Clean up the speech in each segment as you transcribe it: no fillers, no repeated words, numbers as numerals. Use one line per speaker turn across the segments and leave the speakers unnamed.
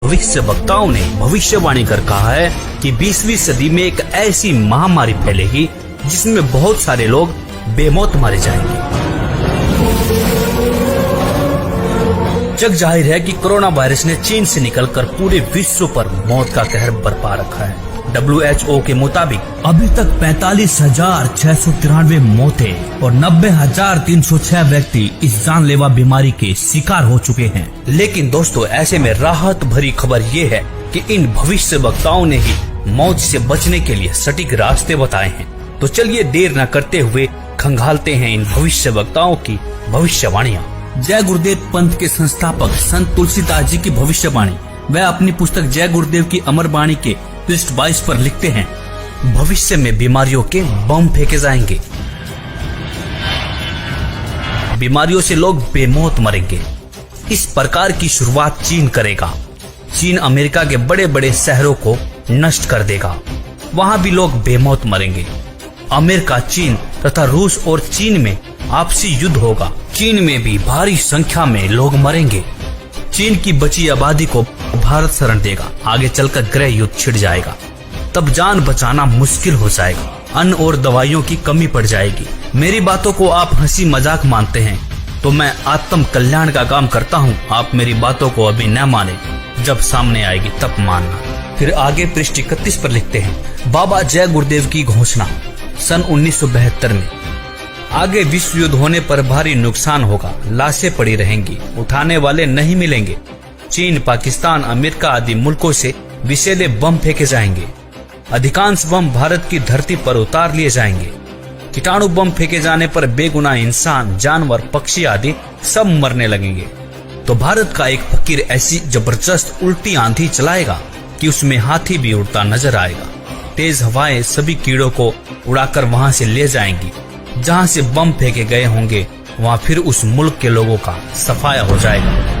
भविष्य वक्ताओं ने भविष्यवाणी कर कहा है कि 20वीं सदी में एक ऐसी महामारी फैलेगी जिसमें बहुत सारे लोग बेमौत मारे जाएंगे। जग जाहिर है कि कोरोना वायरस ने चीन से निकलकर पूरे विश्व पर मौत का कहर बरपा रखा है। WHO के मुताबिक अभी तक 45,693 मौतें और 90,306 व्यक्ति इस जानलेवा बीमारी के शिकार हो चुके हैं। लेकिन दोस्तों, ऐसे में राहत भरी खबर ये है कि इन भविष्य वक्ताओं ने ही मौत से बचने के लिए सटीक रास्ते बताए हैं। तो चलिए देर न करते हुए खंगालते हैं इन भविष्य वक्ताओं की भविष्यवाणियाँ। जय गुरुदेव पंथ के संस्थापक संत तुलसीदास जी की भविष्यवाणी। वह अपनी पुस्तक जय गुरुदेव की अमर वाणी के पृष्ठ 22 पर लिखते हैं, भविष्य में बीमारियों के बम फेंके जाएंगे, बीमारियों से लोग बेमौत मरेंगे। इस प्रकार की शुरुआत चीन करेगा। चीन अमेरिका के बड़े बड़े शहरों को नष्ट कर देगा, वहां भी लोग बेमौत मरेंगे। अमेरिका, चीन तथा रूस और चीन में आपसी युद्ध होगा। चीन में भी भारी संख्या में लोग मरेंगे। चीन की बची आबादी को भारत शरण देगा। आगे चलकर गृह युद्ध छिड़ जाएगा, तब जान बचाना मुश्किल हो जाएगा। अन्न और दवाइयों की कमी पड़ जाएगी। मेरी बातों को आप हंसी मजाक मानते हैं तो मैं आत्म कल्याण का काम करता हूँ। आप मेरी बातों को अभी न माने, जब सामने आएगी तब मानना। फिर आगे पृष्ठ 31 पर लिखते हैं, बाबा जय गुरुदेव की घोषणा सन 1972 में। आगे विश्व युद्ध होने पर भारी नुकसान होगा, लाशें पड़ी रहेंगी, उठाने वाले नहीं मिलेंगे। चीन, पाकिस्तान, अमेरिका आदि मुल्कों से विषैले बम फेंके जाएंगे। अधिकांश बम भारत की धरती पर उतार लिए जाएंगे। कीटाणु बम फेंके जाने पर बेगुनाह इंसान, जानवर, पक्षी आदि सब मरने लगेंगे। तो भारत का एक फकीर ऐसी जबरदस्त उल्टी आंधी चलाएगा कि उसमें हाथी भी उड़ता नजर आएगा। तेज हवाएं सभी कीड़ों को उड़ाकर वहां से ले जाएंगी। जहां से बम फेंके गए होंगे वहां फिर उस मुल्क के लोगों का सफाया हो जाएगा।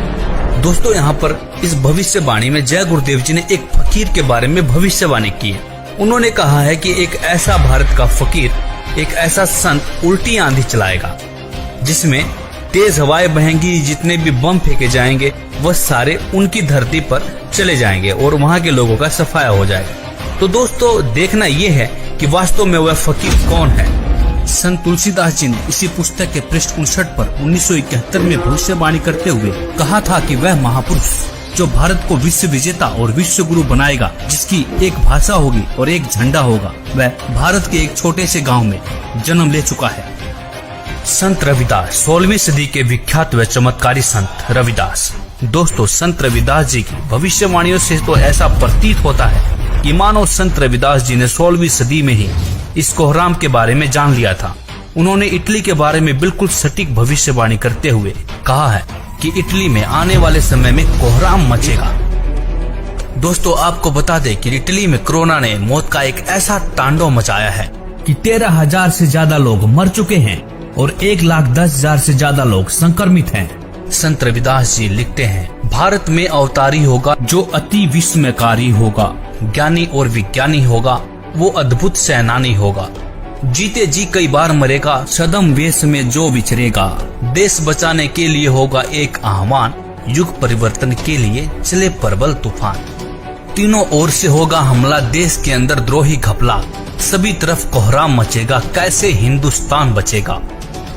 दोस्तों, यहाँ पर इस भविष्यवाणी में जय गुरुदेव जी ने एक फकीर के बारे में भविष्यवाणी की है। उन्होंने कहा है कि एक ऐसा भारत का फकीर, एक ऐसा संत उल्टी आंधी चलाएगा जिसमें तेज हवाएं बहेंगी। जितने भी बम फेंके जाएंगे वह सारे उनकी धरती पर चले जाएंगे और वहां के लोगों का सफाया हो जाएगा। तो दोस्तों, देखना यह है कि वास्तव में वह फकीर कौन है। संत तुलसीदास जी ने इसी पुस्तक के पृष्ठ 59 पर 1971 में भविष्यवाणी करते हुए कहा था कि वह महापुरुष जो भारत को विश्व विजेता और विश्व गुरु बनाएगा, जिसकी एक भाषा होगी और एक झंडा होगा, वह भारत के एक छोटे से गांव में जन्म ले चुका है। संत रविदास, 16वीं सदी के विख्यात व चमत्कारी संत रविदास। दोस्तों, संत रविदास जी की भविष्यवाणियों से तो ऐसा प्रतीत होता है कि मानो संत रविदास जी ने 16वीं सदी में ही इस कोहराम के बारे में जान लिया था। उन्होंने इटली के बारे में बिल्कुल सटीक भविष्यवाणी करते हुए कहा है कि इटली में आने वाले समय में कोहराम मचेगा। दोस्तों, आपको बता दें कि इटली में कोरोना ने मौत का एक ऐसा तांडव मचाया है कि 13,000 से ज्यादा लोग मर चुके हैं और 1,10,000 से ज्यादा लोग संक्रमित हैं। संत रविदास जी लिखते हैं, भारत में अवतारी होगा जो अति विस्मयकारी होगा, ज्ञानी और विज्ञानी होगा, वो अद्भुत सेनानी होगा। जीते जी कई बार मरेगा, सदम वेश में जो विचरेगा। देश बचाने के लिए होगा एक आह्वान, युग परिवर्तन के लिए चले प्रबल तूफान। तीनों ओर से होगा हमला, देश के अंदर द्रोही घपला। सभी तरफ कोहराम मचेगा, कैसे हिंदुस्तान बचेगा।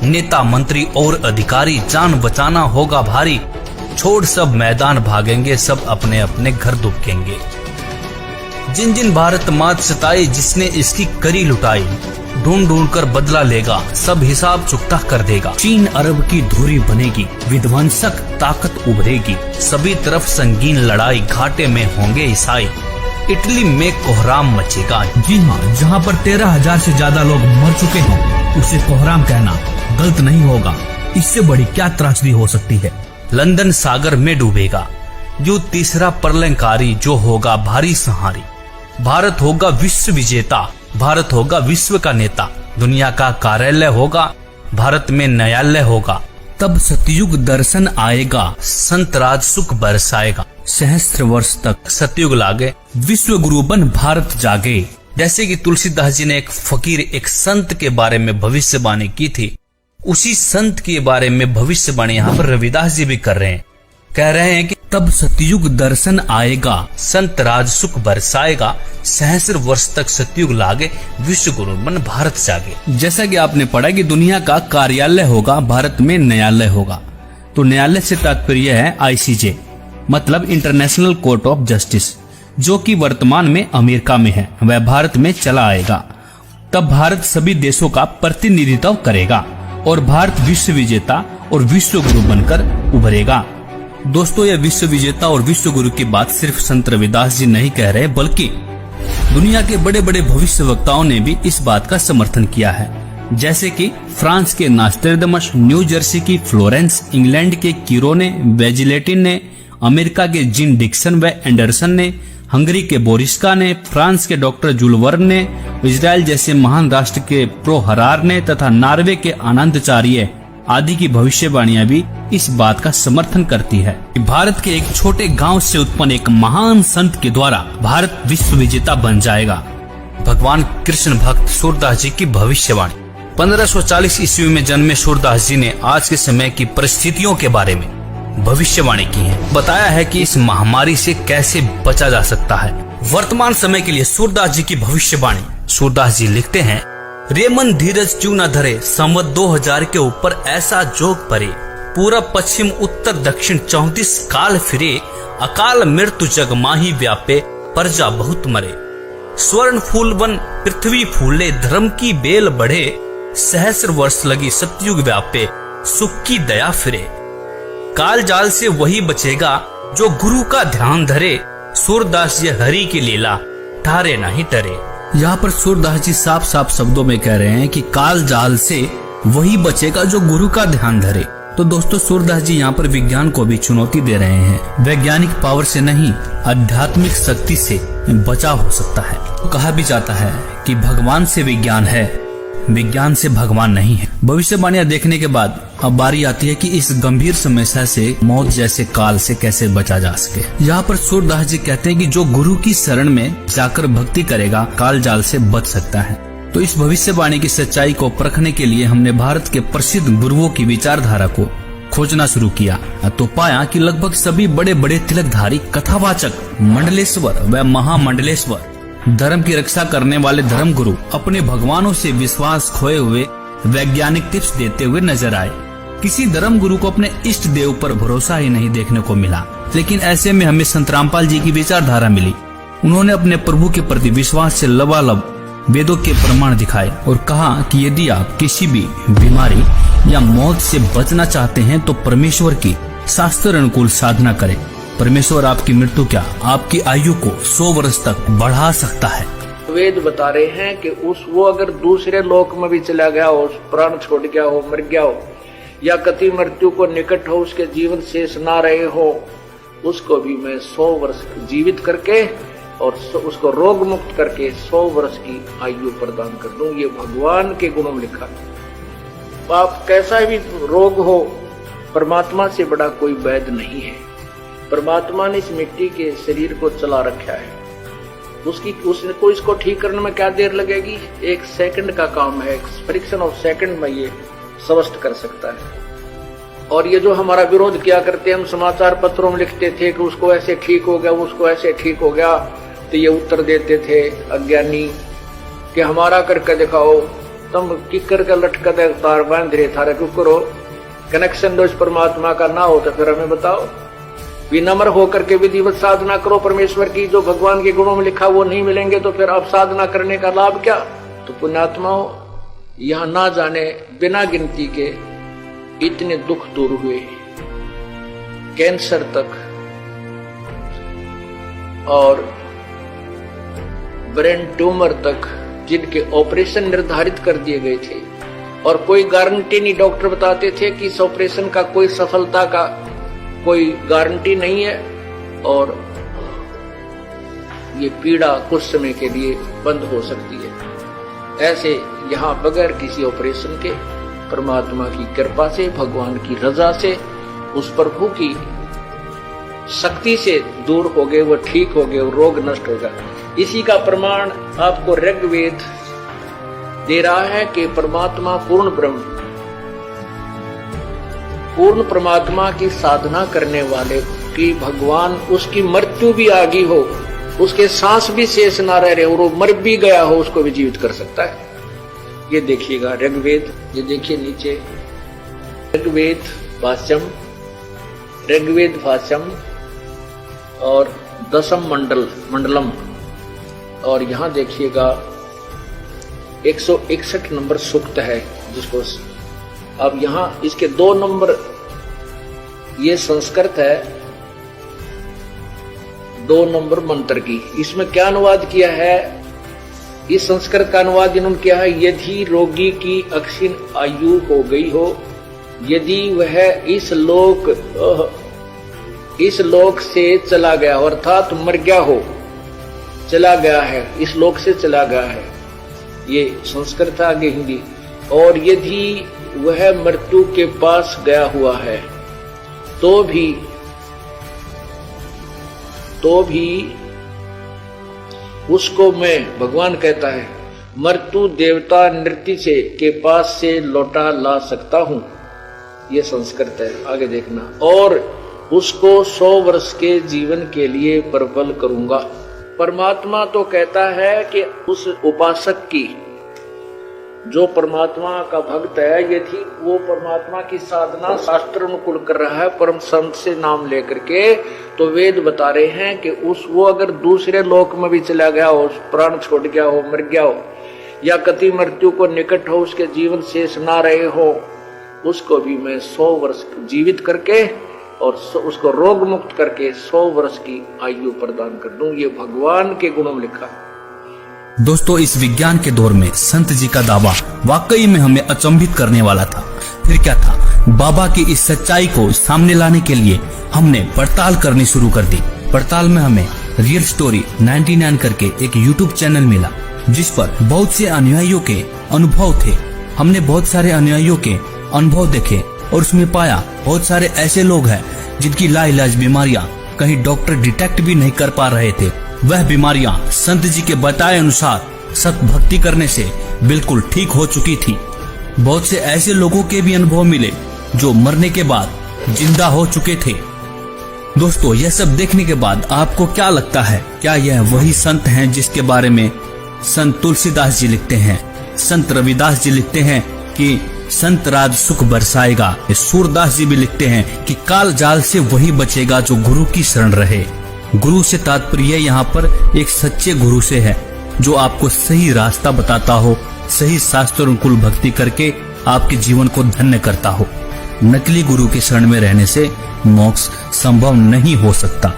नेता, मंत्री और अधिकारी, जान बचाना होगा भारी। छोड़ सब मैदान भागेंगे, सब अपने अपने घर दुबकेंगे। जिन जिन भारत मात सताई, जिसने इसकी करी लुटाई, ढूंढ ढूंढ कर बदला लेगा, सब हिसाब चुकता कर देगा। चीन अरब की धुरी बनेगी, विध्वंसक ताकत उभरेगी। सभी तरफ संगीन लड़ाई, घाटे में होंगे ईसाई। इटली में कोहराम मचेगा। जी हाँ, जहाँ पर 13,000 से ज्यादा लोग मर चुके हैं, उसे कोहराम कहना गलत नहीं होगा। इससे बड़ी क्या त्रासदी हो सकती है। लंदन सागर में डूबेगा। जो तीसरा प्रलयंकारी, जो होगा भारी संहारी। भारत होगा विश्व विजेता, भारत होगा विश्व का नेता। दुनिया का कार्यालय होगा, भारत में न्यायालय होगा। तब सतयुग दर्शन आएगा, संत राज सुख बरसाएगा। सहस्त्र वर्ष तक सतयुग लागे, विश्व गुरु बन भारत जागे। जैसे कि तुलसीदास जी ने एक फकीर, एक संत के बारे में भविष्यवाणी की थी, उसी संत के बारे में भविष्यवाणी यहाँ पर रविदास जी भी कर रहे हैं। कह रहे हैं कि तब सतयुग दर्शन आएगा, संत राज सुख बरसाएगा, सहस्र वर्ष तक सतयुग लागे, विश्व गुरु मन भारत जागे। जैसा कि आपने पढ़ा कि दुनिया का कार्यालय होगा, भारत में न्यायालय होगा। तो न्यायालय से तात्पर्य है ICJ, मतलब इंटरनेशनल कोर्ट ऑफ जस्टिस, जो कि वर्तमान में अमेरिका में है, वह भारत में चला आएगा। तब भारत सभी देशों का प्रतिनिधित्व करेगा और भारत विश्व विजेता और विश्व गुरु बनकर उभरेगा। दोस्तों, यह विश्व विजेता और विश्व गुरु की बात सिर्फ संत रविदास जी नहीं कह रहे, बल्कि दुनिया के बड़े बड़े भविष्य वक्ताओं ने भी इस बात का समर्थन किया है। जैसे कि फ्रांस के नास्ट्रेडमस, न्यू जर्सी की फ्लोरेंस, इंग्लैंड के कीरोने, वेजिलेटिन ने, अमेरिका के जिन डिक्सन व एंडरसन ने, हंगरी के बोरिस्का ने, फ्रांस के डॉक्टर जुलवर्न ने, इजराइल जैसे महान राष्ट्र के प्रोहरार ने तथा नॉर्वे के आनंदचार्य आदि की भविष्यवाणियां भी इस बात का समर्थन करती है कि भारत के एक छोटे गांव से उत्पन्न एक महान संत के द्वारा भारत विश्व विजेता बन जाएगा। भगवान कृष्ण भक्त सूरदास जी की भविष्यवाणी। 1540 ईस्वी में जन्मे सूरदास जी ने आज के समय की परिस्थितियों के बारे में भविष्यवाणी की है। बताया है कि इस महामारी से कैसे बचा जा सकता है। वर्तमान समय के लिए सूरदास जी की भविष्यवाणी। सूरदास जी लिखते हैं, रे मन धीरज क्यों न धरे, संवत 2000 के ऊपर ऐसा जोग परे, पूरब पश्चिम उत्तर दक्षिण 34 काल फिरे, अकाल मृत्यु जग माही व्यापे, प्रजा बहुत मरे। स्वर्ण फूल वन पृथ्वी फूले, धर्म की बेल बढ़े, सहस्र वर्ष लगी सतयुग व्यापे, सुख की दया फिरे। काल जाल से वही बचेगा जो गुरु का ध्यान धरे, सूरदास जी हरि की लीला ठारे नहीं डरे। यहाँ पर सूरदास जी साफ साफ शब्दों में कह रहे हैं कि काल जाल से वही बचेगा जो गुरु का ध्यान धरे। तो दोस्तों, सूरदास जी यहाँ पर विज्ञान को भी चुनौती दे रहे हैं। वैज्ञानिक पावर से नहीं, आध्यात्मिक शक्ति से बचाव हो सकता है। तो कहा भी जाता है कि भगवान से विज्ञान है, विज्ञान से भगवान नहीं है। भविष्यवाणियां देखने के बाद अब बारी आती है कि इस गंभीर समस्या से, मौत जैसे काल से कैसे बचा जा सके। यहाँ पर सूरदास जी कहते हैं कि जो गुरु की शरण में जाकर भक्ति करेगा, काल जाल से बच सकता है। तो इस भविष्यवाणी की सच्चाई को परखने के लिए हमने भारत के प्रसिद्ध गुरुओं की विचारधारा को खोजना शुरू किया, तो पाया कि लगभग सभी बड़े बड़े तिलकधारी, कथावाचक, मंडलेश्वर व महामंडलेश्वर, धर्म की रक्षा करने वाले धर्म गुरु अपने भगवानों से विश्वास खोए हुए वैज्ञानिक टिप्स देते हुए नजर आए। किसी धर्म गुरु को अपने इष्ट देव पर भरोसा ही नहीं देखने को मिला। लेकिन ऐसे में हमें संत रामपाल जी की विचारधारा मिली। उन्होंने अपने प्रभु के प्रति विश्वास से लबालब वेदों के प्रमाण दिखाए और कहा कि यदि आप किसी भी बीमारी या मौत से बचना चाहते हैं तो परमेश्वर की शास्त्र अनुकूल साधना करें। परमेश्वर आपकी मृत्यु क्या, आपकी आयु को 100 वर्ष तक बढ़ा सकता है।
वेद बता रहे हैं कि वो अगर दूसरे लोक में भी चला गया हो, प्राण छोड़ गया हो, मर गया हो, या कति मृत्यु को निकट हो, उसके जीवन शेष ना रहे हो, उसको भी मैं 100 वर्ष जीवित करके और उसको रोग मुक्त करके 100 वर्ष की आयु प्रदान कर दूं। ये भगवान के गुणों में लिखा है। पाप कैसा भी रोग हो, परमात्मा से बड़ा कोई वैद्य नहीं है। परमात्मा ने इस मिट्टी के शरीर को चला रखा है। उसको इसको ठीक करने में क्या देर लगेगी? 1 सेकंड का काम है। फ्रिक्शन ऑफ सेकंड में ये स्वस्थ कर सकता है। और ये जो हमारा विरोध किया करते हैं, हम समाचार पत्रों में लिखते थे कि उसको ऐसे ठीक हो गया, उसको ऐसे ठीक हो गया, तो ये उत्तर देते थे अज्ञानी कि हमारा करके दिखाओ, तुम किकर का लटका दे तार बांध रहे थारा क्यों करो, कनेक्शन दो परमात्मा का ना हो तो फिर हमें बताओ। विनम्र होकर के विधिवत साधना करो परमेश्वर की, जो भगवान के गुणों में लिखा वो नहीं मिलेंगे तो फिर अब साधना करने का लाभ क्या? तो पुण्यात्माओं, यहां ना जाने बिना गिनती के इतने दुख दूर हुए, कैंसर तक और ब्रेन ट्यूमर तक, जिनके ऑपरेशन निर्धारित कर दिए गए थे और कोई गारंटी नहीं। डॉक्टर बताते थे कि इस ऑपरेशन का कोई सफलता का कोई गारंटी नहीं है और ये पीड़ा कुछ समय के लिए बंद हो सकती है। ऐसे यहाँ बगैर किसी ऑपरेशन के परमात्मा की कृपा से, भगवान की रजा से, उस प्रभु की शक्ति से दूर हो गए, वो ठीक हो गए, वो रोग नष्ट हो गया। इसी का प्रमाण आपको ऋग्वेद दे रहा है कि परमात्मा पूर्ण ब्रह्म, पूर्ण परमात्मा की साधना करने वाले कि भगवान उसकी मृत्यु भी आ गई हो, उसके सांस भी शेष ना रहे और वो मर भी गया हो, उसको भी जीवित कर सकता है। ये देखिएगा ऋग्वेद, ये देखिए नीचे ऋग्वेद भाष्यम और दशम मंडलम, और यहां देखिएगा 161 नंबर सूक्त है, जिसको अब यहां इसके 2 नंबर, ये संस्कृत है, 2 नंबर मंत्र की। इसमें क्या अनुवाद किया है, इस संस्कृत का अनुवाद इन्होंने किया है, यदि रोगी की अक्षीण आयु हो गई हो, यदि वह इस लोक से चला गया हो, अर्थात मर गया हो, चला गया है, इस लोक से चला गया है, ये संस्कृत आगे हिंदी। और यदि वह मृत्यु के पास गया हुआ है तो भी उसको मैं, भगवान कहता है, मृत्यु देवता नृत्य से के पास से लौटा ला सकता हूं, ये संस्कृत है, आगे देखना। और उसको 100 वर्ष के जीवन के लिए प्रबल करूंगा। परमात्मा तो कहता है कि उस उपासक की, जो परमात्मा का भक्त है, यदि वो परमात्मा की साधना शास्त्र अनुकूल कर रहा है, परम संत से नाम लेकर के, तो वेद बता रहे हैं कि वो अगर दूसरे लोक में भी चला गया हो, प्राण छोड़ गया हो, मर गया हो, या कति मृत्यु को निकट हो, उसके जीवन शेष ना रहे हो, उसको भी मैं 100 वर्ष जीवित करके और उसको रोग मुक्त करके 100 वर्ष की आयु प्रदान कर दूं। ये भगवान के गुणों में लिखा है।
दोस्तों, इस विज्ञान के दौर में संत जी का दावा वाकई में हमें अचंभित करने वाला था। फिर क्या था, बाबा की इस सच्चाई को सामने लाने के लिए हमने पड़ताल करनी शुरू कर दी। पड़ताल में हमें रियल स्टोरी 99 करके एक YouTube चैनल मिला, जिस पर बहुत से अनुयायियों के अनुभव थे। हमने बहुत सारे अनुयायियों के अनुभव देखे और उसमें पाया बहुत सारे ऐसे लोग हैं जिनकी लाइलाज बीमारियां कहीं डॉक्टर डिटेक्ट भी नहीं कर पा रहे थे। वह बीमारियां संत जी के बताए अनुसार सत भक्ति करने से बिल्कुल ठीक हो चुकी थी। बहुत से ऐसे लोगों के भी अनुभव मिले जो मरने के बाद जिंदा हो चुके थे। दोस्तों, यह सब देखने के बाद आपको क्या लगता है, क्या यह वही संत हैं जिसके बारे में संत तुलसीदास जी लिखते हैं, संत रविदास जी लिखते हैं कि संत राज सुख बरसाएगा? सूरदास जी भी लिखते हैं कि काल जाल से वही बचेगा जो गुरु की शरण रहे। गुरु से तात्पर्य यहाँ पर एक सच्चे गुरु से है, जो आपको सही रास्ता बताता हो, सही शास्त्र अनुकूल भक्ति करके आपके जीवन को धन्य करता हो। नकली गुरु के शरण में रहने से मोक्ष संभव नहीं हो सकता।